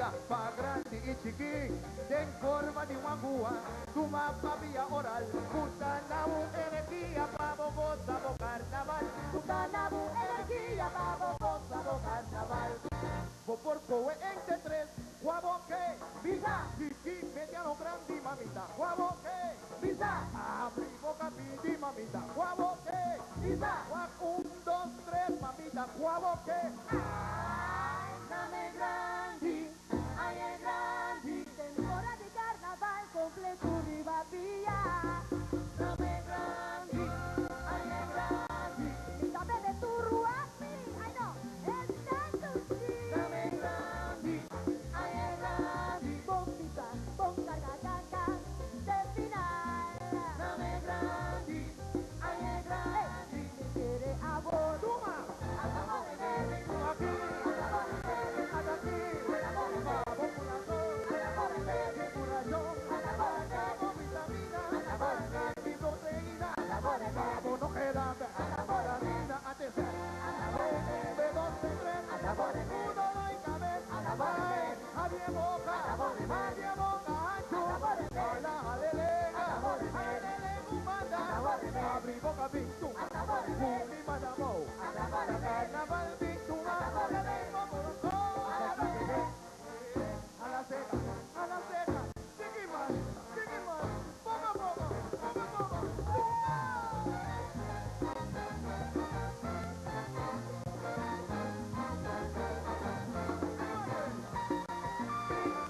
Mira, pa' grande y chiquín, de en forma de guagua, tu mapa vía oral, Putanabu, energía, pavo, goza, bo carnaval, Putanabu, energía, pavo, goza, bo carnaval. Bo por coe entre tres, guabo que, visa, chiquín, mediano, grande, mamita, guabo que, visa, abri boca, pidi, mamita, guabo que, visa, un, dos, tres, mamita, guabo que, ay, dame grande, ay, es grande, Temporada de carnaval completo Rivadavia. dame grande, ay, es grande, Sabe de tu ruasi, ay no, es tanto sí. dame grande, ay, es grande, Bombita, bomba, gaga, de final. dame grande, ay, es grande, Me quiere a vos, toma, acabo de ver, aquí, acabo de ver, hasta aquí, acabo de ver, vamos por la zona, acabo de ver, corazón, acabo vitamina, carne y proteína, vamos no queda, vitamina, atención, B2, B3, uno no hay cabeza, había boca, ancho, alele, humana, abri boca, pintu, mi manamo, carnaval, pintu, alele, a la seca, sigue más, poco a poco,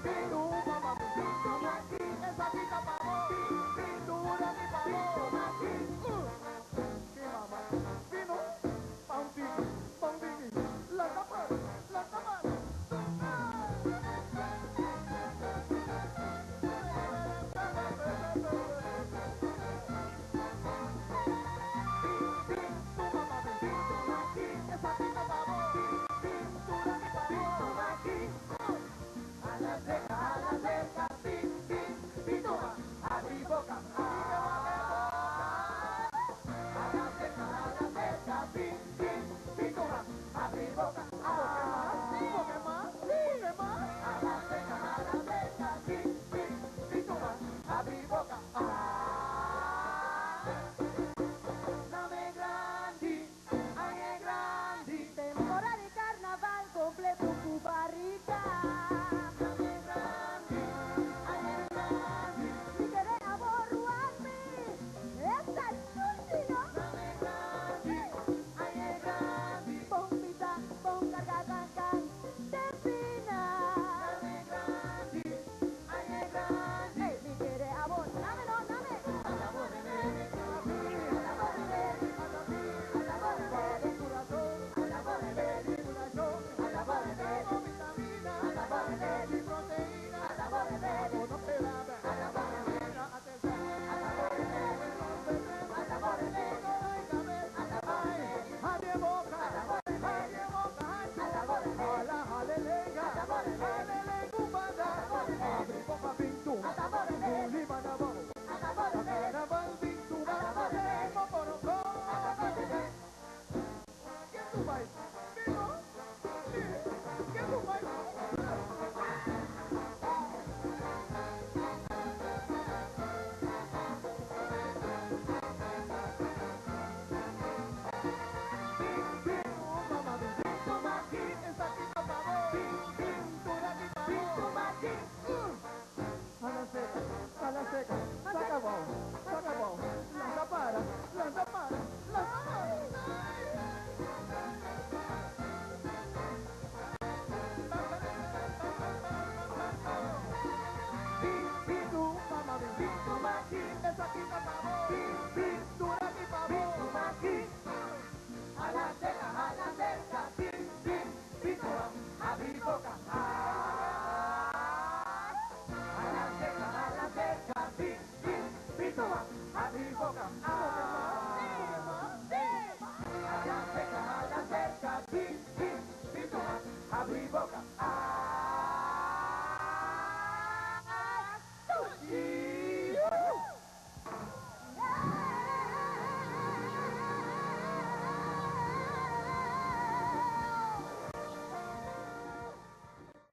Pintu, mamá, pintu, esa quita pavo, pintura mi pavo, mi mamá, vino, pandini, la tapa, temporada de carnaval completo Cuba Rica. Mi querer a vos, ruasi, esa chusino. Bombita, bomba, gaga, de final. Mi querer a vos, dámelo, dame. Get the right.